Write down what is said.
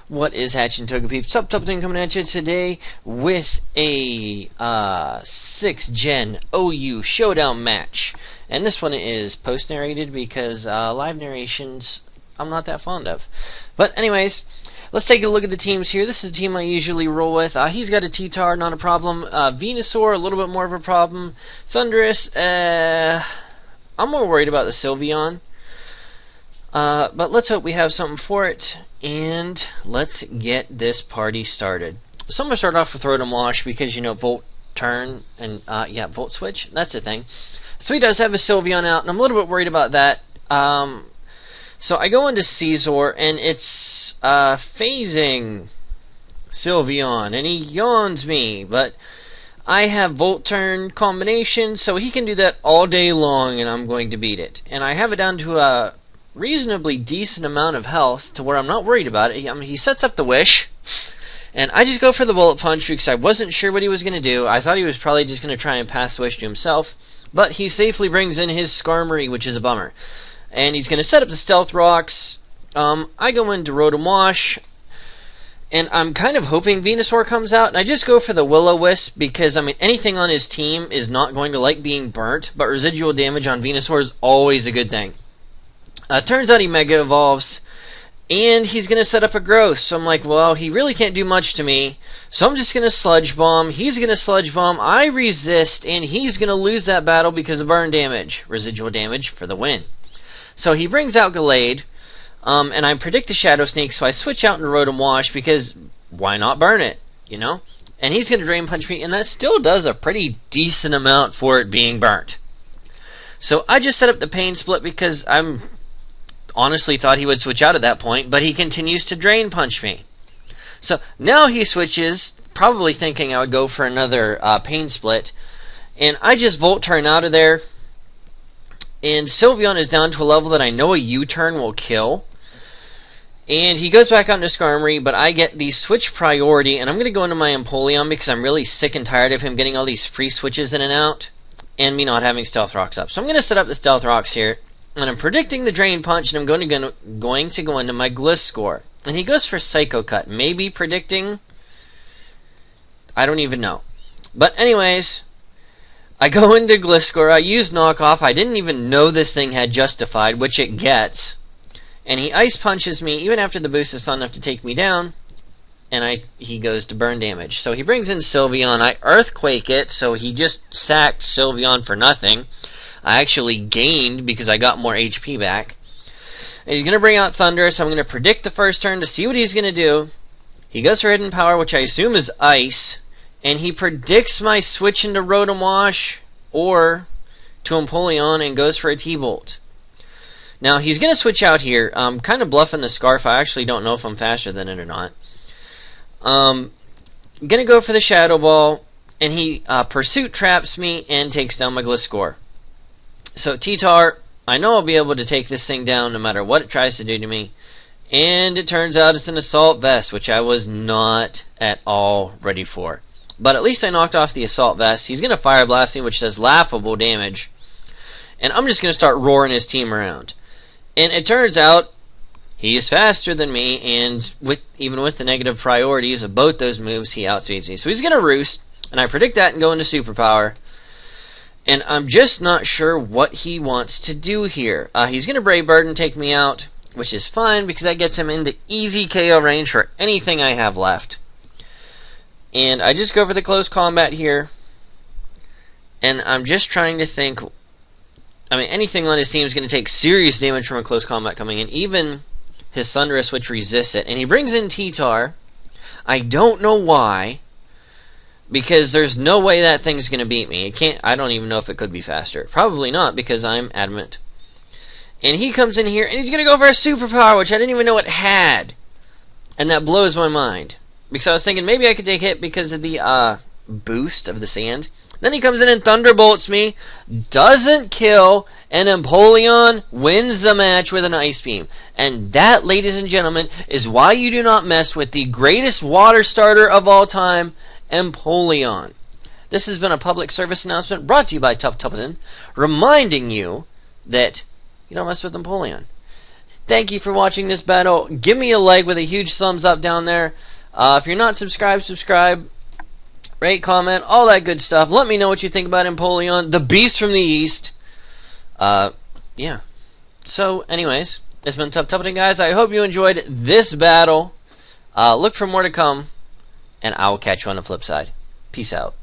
What is hatching, Toga Peeps? Tuppleton coming at you today with a 6th Gen OU Showdown match. And this one is post-narrated because live narrations I'm not that fond of. But anyways, let's take a look at the teams here. This is the team I usually roll with. He's got a T-Tar, not a problem. Venusaur, a little bit more of a problem. Thundurus, I'm more worried about the Sylveon. But let's hope we have something for it, and let's get this party started. So I'm going to start off with Rotom Wash because, you know, Volt Turn and, Volt Switch, that's a thing. So he does have a Sylveon out, and I'm a little bit worried about that. So I go into Caesar, and it's phasing Sylveon, and he yawns me, but I have Volt Turn combination, so he can do that all day long, and I'm going to beat it. And I have it down to a reasonably decent amount of health to where I'm not worried about it. He sets up the Wish, and I just go for the Bullet Punch because I wasn't sure what he was going to do. I thought he was probably just going to try and pass the Wish to himself, but he safely brings in his Skarmory, which is a bummer. And he's going to set up the Stealth Rocks. I go into Rotom Wash, and I'm kind of hoping Venusaur comes out, and I just go for the Will-O-Wisp because, I mean, anything on his team is not going to like being burnt, but residual damage on Venusaur is always a good thing. Turns out he Mega Evolves, and he's going to set up a Growth. So I'm like, well, he really can't do much to me, so I'm just going to Sludge Bomb. He's going to Sludge Bomb. I resist, and he's going to lose that battle because of burn damage. Residual damage for the win. So he brings out Gallade, and I predict a Shadow Sneak, so I switch out into Rotom Wash because why not burn it, you know? And he's going to Drain Punch me, and that still does a pretty decent amount for it being burnt. So I just set up the Pain Split because I'm honestly thought he would switch out at that point, but he continues to Drain Punch me. So now he switches, probably thinking I would go for another Pain Split, and I just Volt Turn out of there, and Sylveon is down to a level that I know a U-turn will kill, and he goes back out into Skarmory, but I get the switch priority, and I'm going to go into my Empoleon because I'm really sick and tired of him getting all these free switches in and out, and me not having Stealth Rocks up. So I'm going to set up the Stealth Rocks here, and I'm predicting the Drain Punch, and I'm going to go into my Gliscor. And he goes for Psycho Cut. Maybe predicting? I don't even know. But anyways, I go into Gliscor. I use Knockoff. I didn't even know this thing had Justified, which it gets. And he Ice Punches me, even after the boost is not enough to take me down. And he goes to burn damage. So he brings in Sylveon. I Earthquake it, so he just sacked Sylveon for nothing. I actually gained because I got more HP back. And he's going to bring out Thunder, so I'm going to predict the first turn to see what he's going to do. He goes for Hidden Power, which I assume is Ice. And he predicts my switch into Rotom Wash or to Empoleon and goes for a T-Bolt. Now, he's going to switch out here. I'm kind of bluffing the Scarf. I actually don't know if I'm faster than it or not. I'm going to go for the Shadow Ball, and he Pursuit traps me and takes down my Gliscor. So T-Tar, I know I'll be able to take this thing down no matter what it tries to do to me. And it turns out it's an Assault Vest, which I was not at all ready for. But at least I knocked off the Assault Vest. He's going to Fire Blast me, which does laughable damage. And I'm just going to start roaring his team around. And it turns out he is faster than me, and even with the negative priorities of both those moves, he outspeeds me. So he's going to Roost, and I predict that and go into Superpower. And I'm just not sure what he wants to do here. He's going to Brave Bird and take me out, which is fine because that gets him into easy KO range for anything I have left. And I just go for the close combat here. And I'm just trying to think. I mean, anything on his team is going to take serious damage from a close combat coming in. Even his Thundurus, which resists it. And he brings in T-Tar. I don't know why. Because there's no way that thing's going to beat me. It can't. I don't even know if it could be faster. Probably not, because I'm adamant. And he comes in here, and he's going to go for a Superpower, which I didn't even know it had. And that blows my mind. Because I was thinking maybe I could take hit because of the boost of the sand. Then he comes in and Thunderbolts me. Doesn't kill. And Empoleon wins the match with an Ice Beam. And that, ladies and gentlemen, is why you do not mess with the greatest water starter of all time, Empoleon. This has been a public service announcement brought to you by Tuppleton, reminding you that you don't mess with Empoleon. Thank you for watching this battle. Give me a like with a huge thumbs up down there. If you're not subscribed, subscribe. Rate, comment, all that good stuff. Let me know what you think about Empoleon, the beast from the east. Yeah. So, anyways, it's been Tough Tuppeting, guys. I hope you enjoyed this battle. Look for more to come, and I will catch you on the flip side. Peace out.